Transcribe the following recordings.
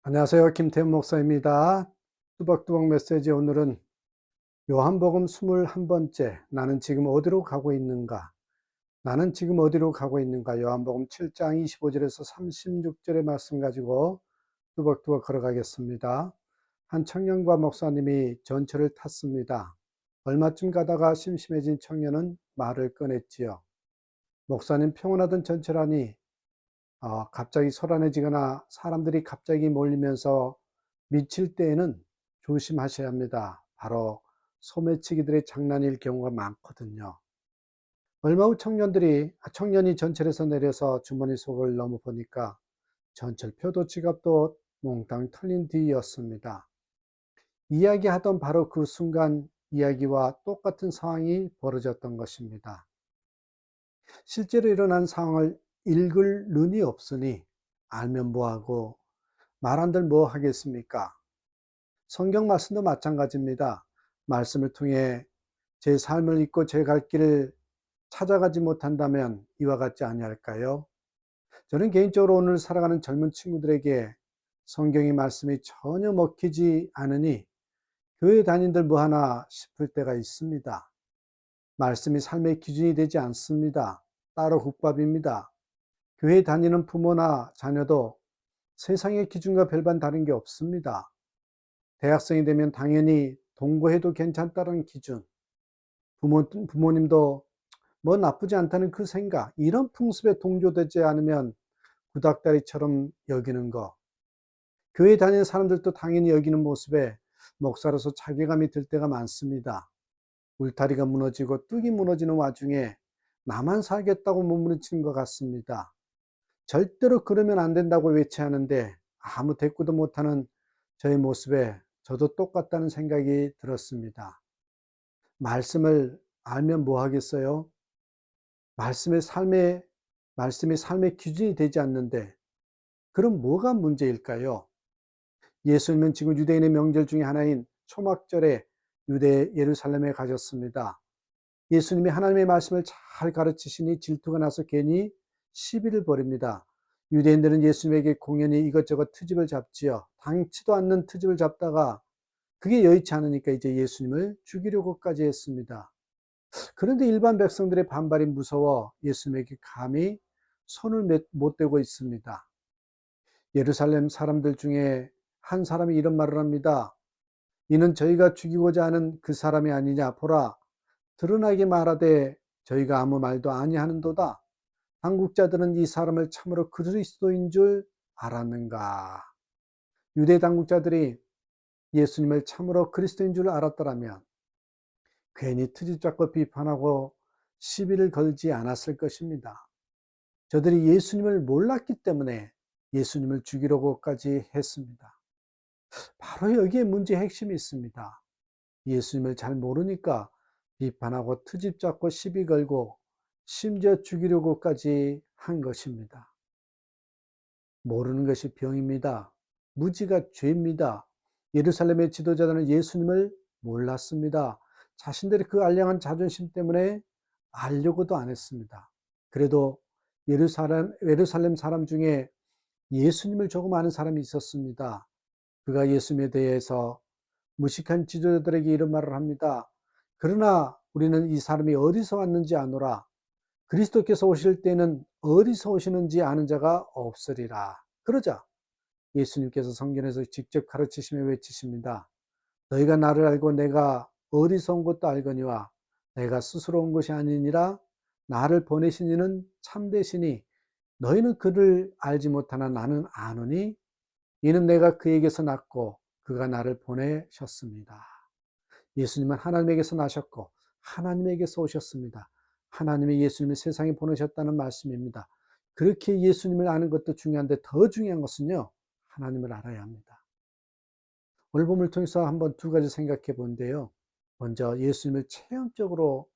안녕하세요. 김태훈 목사입니다. 뚜벅뚜벅 메시지 오늘은 요한복음 21번째 나는 지금 어디로 가고 있는가? 나는 지금 어디로 가고 있는가? 요한복음 7장 25절에서 36절의 말씀 가지고 뚜벅뚜벅 걸어가겠습니다. 한 청년과 목사님이 전철을 탔습니다. 얼마쯤 가다가 심심해진 청년은 말을 꺼냈지요. 목사님, 평온하던 전철 안이 갑자기 소란해지거나 사람들이 갑자기 몰리면서 미칠 때에는 조심하셔야 합니다. 바로 소매치기들의 장난일 경우가 많거든요. 얼마 후 청년이 전철에서 내려서 주머니 속을 넘어 보니까 전철표도 지갑도 몽땅 털린 뒤였습니다. 이야기하던 바로 그 순간 이야기와 똑같은 상황이 벌어졌던 것입니다. 실제로 일어난 상황을 읽을 눈이 없으니 알면 뭐하고 말 한들 뭐 하겠습니까? 성경 말씀도 마찬가지입니다. 말씀을 통해 제 삶을 잊고 제 갈 길을 찾아가지 못한다면 이와 같지 아니할까요? 저는 개인적으로 오늘 살아가는 젊은 친구들에게 성경의 말씀이 전혀 먹히지 않으니 교회 다닌들 뭐하나 싶을 때가 있습니다. 말씀이 삶의 기준이 되지 않습니다. 따로 국밥입니다. 교회 다니는 부모나 자녀도 세상의 기준과 별반 다른 게 없습니다. 대학생이 되면 당연히 동거해도 괜찮다는 기준, 부모님도 뭐 나쁘지 않다는 그 생각, 이런 풍습에 동조되지 않으면 구닥다리처럼 여기는 거, 교회 다니는 사람들도 당연히 여기는 모습에 목사로서 자괴감이 들 때가 많습니다. 울타리가 무너지고 뚝이 무너지는 와중에 나만 살겠다고 몸부림치는 것 같습니다. 절대로 그러면 안 된다고 외치하는데 아무 대꾸도 못하는 저의 모습에 저도 똑같다는 생각이 들었습니다. 말씀을 알면 뭐 하겠어요? 말씀의 삶의, 말씀이 삶의 기준이 되지 않는데, 그럼 뭐가 문제일까요? 예수님은 지금 유대인의 명절 중에 하나인 초막절에 유대 예루살렘에 가셨습니다. 예수님이 하나님의 말씀을 잘 가르치시니 질투가 나서 괜히 시비를 벌입니다. 유대인들은 예수님에게 공연히 이것저것 트집을 잡지요. 당치도 않는 트집을 잡다가 그게 여의치 않으니까 이제 예수님을 죽이려고까지 했습니다. 그런데 일반 백성들의 반발이 무서워 예수님에게 감히 손을 못 대고 있습니다. 예루살렘 사람들 중에 한 사람이 이런 말을 합니다. 이는 저희가 죽이고자 하는 그 사람이 아니냐. 보라, 드러나게 말하되 저희가 아무 말도 아니하는도다. 당국자들은 이 사람을 참으로 그리스도인 줄 알았는가. 유대 당국자들이 예수님을 참으로 그리스도인 줄 알았더라면 괜히 트집 잡고 비판하고 시비를 걸지 않았을 것입니다. 저들이 예수님을 몰랐기 때문에 예수님을 죽이려고까지 했습니다. 바로 여기에 문제의 핵심이 있습니다. 예수님을 잘 모르니까 비판하고 트집 잡고 시비 걸고 심지어 죽이려고까지 한 것입니다. 모르는 것이 병입니다. 무지가 죄입니다. 예루살렘의 지도자들은 예수님을 몰랐습니다. 자신들의 그 알량한 자존심 때문에 알려고도 안 했습니다. 그래도 예루살렘 사람 중에 예수님을 조금 아는 사람이 있었습니다. 그가 예수님에 대해서 무식한 지도자들에게 이런 말을 합니다. 그러나 우리는 이 사람이 어디서 왔는지 아노라. 그리스도께서 오실 때는 어디서 오시는지 아는 자가 없으리라. 그러자 예수님께서 성경에서 직접 가르치시며 외치십니다. 너희가 나를 알고 내가 어디서 온 것도 알거니와 내가 스스로 온 것이 아니니라. 나를 보내신 이는 참되시니 너희는 그를 알지 못하나 나는 아노니 이는 내가 그에게서 났고 그가 나를 보내셨습니다. 예수님은 하나님에게서 나셨고 하나님에게서 오셨습니다. 하나님이 예수님을 세상에 보내셨다는 말씀입니다. 그렇게 예수님을 아는 것도 중요한데 더 중요한 것은요, 하나님을 알아야 합니다. 오늘 본문을 통해서 한번 두 가지 생각해 본데요. 먼저 예수님을 체험적으로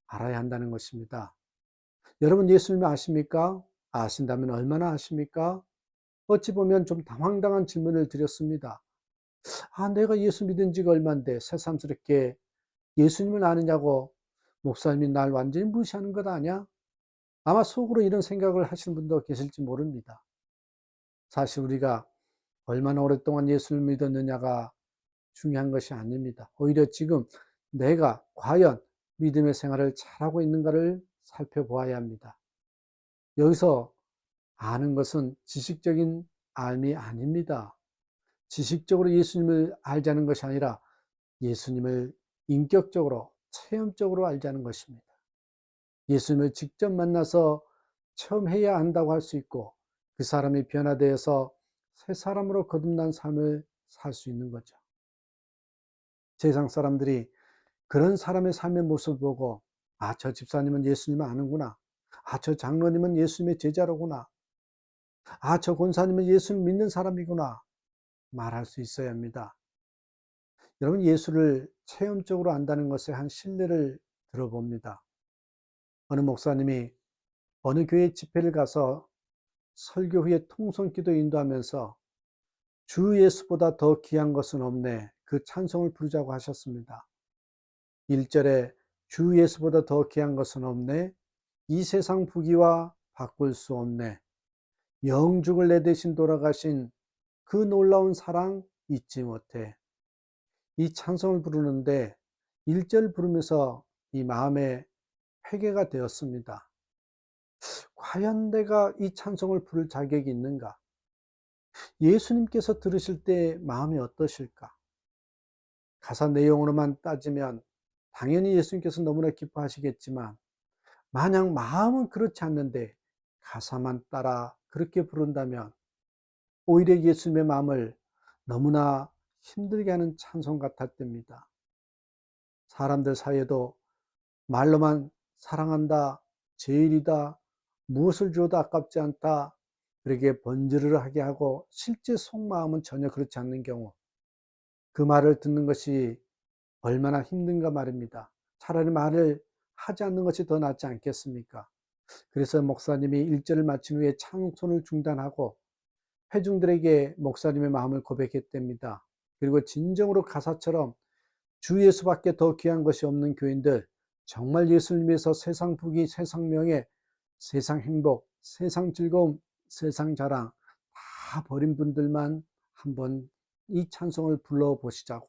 알아야 한다는 것입니다. 여러분 예수님을 아십니까? 아신다면 얼마나 아십니까? 어찌 보면 좀 당황당한 질문을 드렸습니다. 내가 예수 믿은 지가 얼만데 새삼스럽게 예수님을 아느냐고 목사님이 날 완전히 무시하는 것 아니야? 아마 속으로 이런 생각을 하시는 분도 계실지 모릅니다. 사실 우리가 얼마나 오랫동안 예수를 믿었느냐가 중요한 것이 아닙니다. 오히려 지금 내가 과연 믿음의 생활을 잘하고 있는가를 살펴보아야 합니다. 여기서 아는 것은 지식적인 알미 아닙니다. 지식적으로 예수님을 알자는 것이 아니라 예수님을 인격적으로, 체험적으로 알자는 것입니다. 예수님을 직접 만나서 체험해야 한다고 할 수 있고 그 사람이 변화되어서 새 사람으로 거듭난 삶을 살 수 있는 거죠. 세상 사람들이 그런 사람의 삶의 모습을 보고 아, 저 집사님은 예수님을 아는구나. 아, 저 장로님은 예수님의 제자로구나. 아, 저 권사님은 예수를 믿는 사람이구나. 말할 수 있어야 합니다. 여러분, 예수를 체험적으로 안다는 것에 한 신뢰를 들어봅니다. 어느 목사님이 어느 교회 집회를 가서 설교 후에 통성기도 인도하면서 주 예수보다 더 귀한 것은 없네. 그 찬송을 부르자고 하셨습니다. 1절에 주 예수보다 더 귀한 것은 없네. 이 세상 부귀와 바꿀 수 없네. 영죽을 내 대신 돌아가신 그 놀라운 사랑 잊지 못해. 이 찬송을 부르는데 1절 부르면서 이 마음에 회개가 되었습니다. 과연 내가 이 찬송을 부를 자격이 있는가? 예수님께서 들으실 때 마음이 어떠실까? 가사 내용으로만 따지면 당연히 예수님께서 너무나 기뻐하시겠지만 만약 마음은 그렇지 않는데 가사만 따라 그렇게 부른다면 오히려 예수님의 마음을 너무나 힘들게 하는 찬송 같았답니다. 사람들 사이에도 말로만 사랑한다, 제일이다, 무엇을 주어도 아깝지 않다, 그렇게 번지르르하게 하고 실제 속마음은 전혀 그렇지 않는 경우 그 말을 듣는 것이 얼마나 힘든가 말입니다. 차라리 말을 하지 않는 것이 더 낫지 않겠습니까? 그래서 목사님이 1절을 마친 후에 찬송을 중단하고 회중들에게 목사님의 마음을 고백했답니다. 그리고 진정으로 가사처럼 주 예수밖에 더 귀한 것이 없는 교인들, 정말 예수를 위해서 세상 부귀, 세상 명예, 세상 행복, 세상 즐거움, 세상 자랑 다 버린 분들만 한번 이 찬송을 불러보시자고.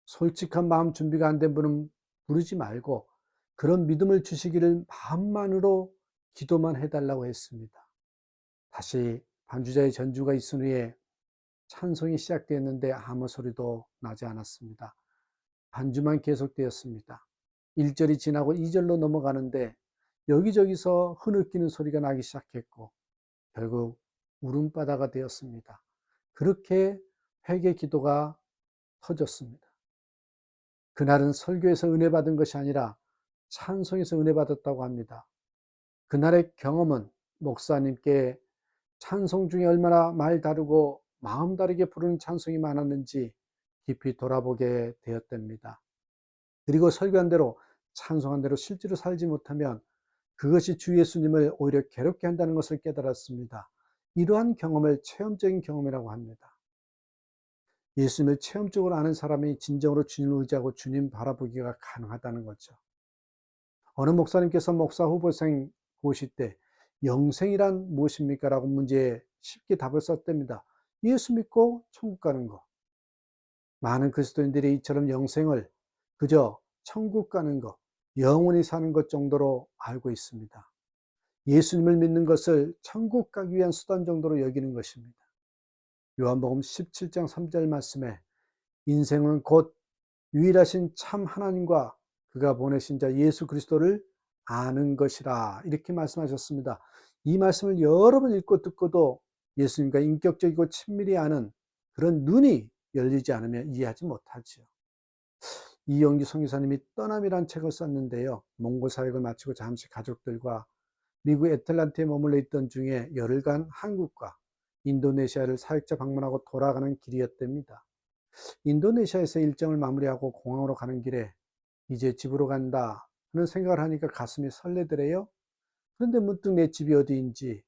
솔직한 마음 준비가 안 된 분은 부르지 말고 그런 믿음을 주시기를 마음만으로 기도만 해달라고 했습니다. 다시 반주자의 전주가 있은 후에 찬송이 시작되었는데 아무 소리도 나지 않았습니다. 반주만 계속되었습니다. 1절이 지나고 2절로 넘어가는데 여기저기서 흐느끼는 소리가 나기 시작했고 결국 울음바다가 되었습니다. 그렇게 회개 기도가 터졌습니다. 그날은 설교에서 은혜 받은 것이 아니라 찬송에서 은혜 받았다고 합니다. 그날의 경험은 목사님께 찬송 중에 얼마나 말 다르고 마음 다르게 부르는 찬송이 많았는지 깊이 돌아보게 되었답니다. 그리고 설교한 대로 찬송한 대로 실제로 살지 못하면 그것이 주 예수님을 오히려 괴롭게 한다는 것을 깨달았습니다. 이러한 경험을 체험적인 경험이라고 합니다. 예수님을 체험적으로 아는 사람이 진정으로 주님을 의지하고 주님 바라보기가 가능하다는 거죠. 어느 목사님께서 목사 후보생 고시 때 영생이란 무엇입니까? 라고 문제에 쉽게 답을 썼답니다. 예수 믿고 천국 가는 거. 많은 그리스도인들이 이처럼 영생을 그저 천국 가는 것, 영원히 사는 것 정도로 알고 있습니다. 예수님을 믿는 것을 천국 가기 위한 수단 정도로 여기는 것입니다. 요한복음 17장 3절 말씀에 인생은 곧 유일하신 참 하나님과 그가 보내신 자 예수 그리스도를 아는 것이라 이렇게 말씀하셨습니다. 이 말씀을 여러 번 읽고 듣고도 예수님과 인격적이고 친밀히 아는 그런 눈이 열리지 않으면 이해하지 못하지요. 이영규 선교사님이 떠남이란 책을 썼는데요. 몽골 사역을 마치고 잠시 가족들과 미국 애틀랜타에 머물러 있던 중에 열흘간 한국과 인도네시아를 사역자 방문하고 돌아가는 길이었답니다. 인도네시아에서 일정을 마무리하고 공항으로 가는 길에 이제 집으로 간다 하는 생각을 하니까 가슴이 설레더래요. 그런데 문득 내 집이 어디인지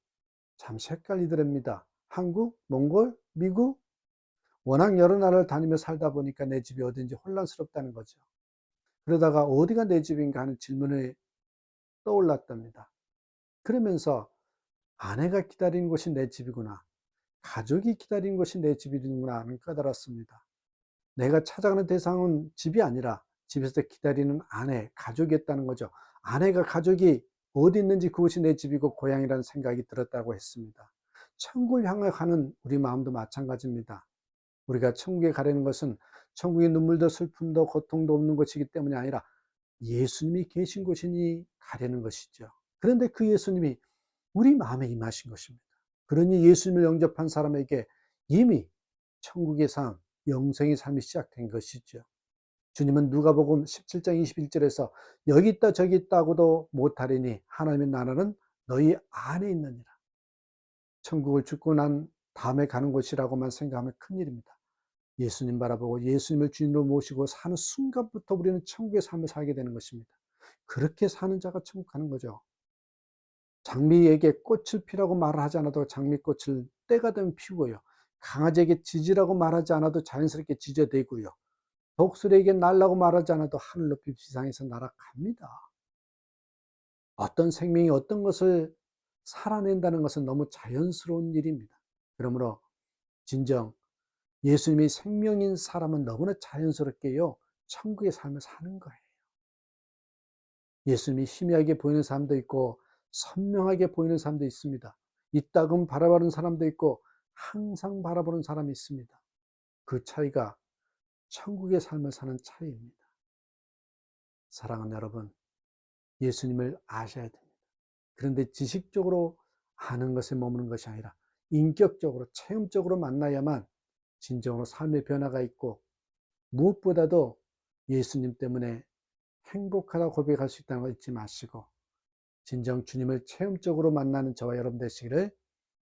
잠시 헷갈리더랍니다. 한국, 몽골, 미국? 워낙 여러 나라를 다니며 살다 보니까 내 집이 어딘지 혼란스럽다는 거죠. 그러다가 어디가 내 집인가 하는 질문이 떠올랐답니다. 그러면서 아내가 기다리는 곳이 내 집이구나. 가족이 기다리는 것이 내 집이구나 하는 깨달았습니다. 내가 찾아가는 대상은 집이 아니라 집에서 기다리는 아내, 가족이었다는 거죠. 아내가 가족이 어디 있는지 그곳이 내 집이고 고향이라는 생각이 들었다고 했습니다. 천국을 향해 가는 우리 마음도 마찬가지입니다. 우리가 천국에 가려는 것은 천국에 눈물도 슬픔도 고통도 없는 것이기 때문이 아니라 예수님이 계신 곳이니 가려는 것이죠. 그런데 그 예수님이 우리 마음에 임하신 것입니다. 그러니 예수님을 영접한 사람에게 이미 천국의 삶, 영생의 삶이 시작된 것이죠. 주님은 누가복음 17장 21절에서 여기 있다 저기 있다고도 못하리니 하나님의 나라는 너희 안에 있느니라. 천국을 죽고 난 다음에 가는 곳이라고만 생각하면 큰일입니다. 예수님 바라보고 예수님을 주인으로 모시고 사는 순간부터 우리는 천국의 삶을 살게 되는 것입니다. 그렇게 사는 자가 천국 가는 거죠. 장미에게 꽃을 피라고 말을 하지 않아도 장미꽃을 때가 되면 피우고요. 강아지에게 짖으라고 말하지 않아도 자연스럽게 짖어대고요. 독수리에게 날라고 말하지 않아도 하늘 높이 지상에서 날아갑니다. 어떤 생명이 어떤 것을 살아낸다는 것은 너무 자연스러운 일입니다. 그러므로 진정 예수님이 생명인 사람은 너무나 자연스럽게요, 천국의 삶을 사는 거예요. 예수님이 희미하게 보이는 사람도 있고 선명하게 보이는 사람도 있습니다. 이따금 바라보는 사람도 있고 항상 바라보는 사람이 있습니다. 그 차이가 천국의 삶을 사는 차이입니다. 사랑하는 여러분, 예수님을 아셔야 됩니다. 그런데 지식적으로 아는 것에 머무는 것이 아니라 인격적으로 체험적으로 만나야만 진정으로 삶의 변화가 있고 무엇보다도 예수님 때문에 행복하다고 고백할 수 있다는 걸 잊지 마시고 진정 주님을 체험적으로 만나는 저와 여러분 되시기를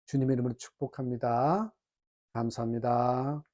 주님의 이름으로 축복합니다. 감사합니다.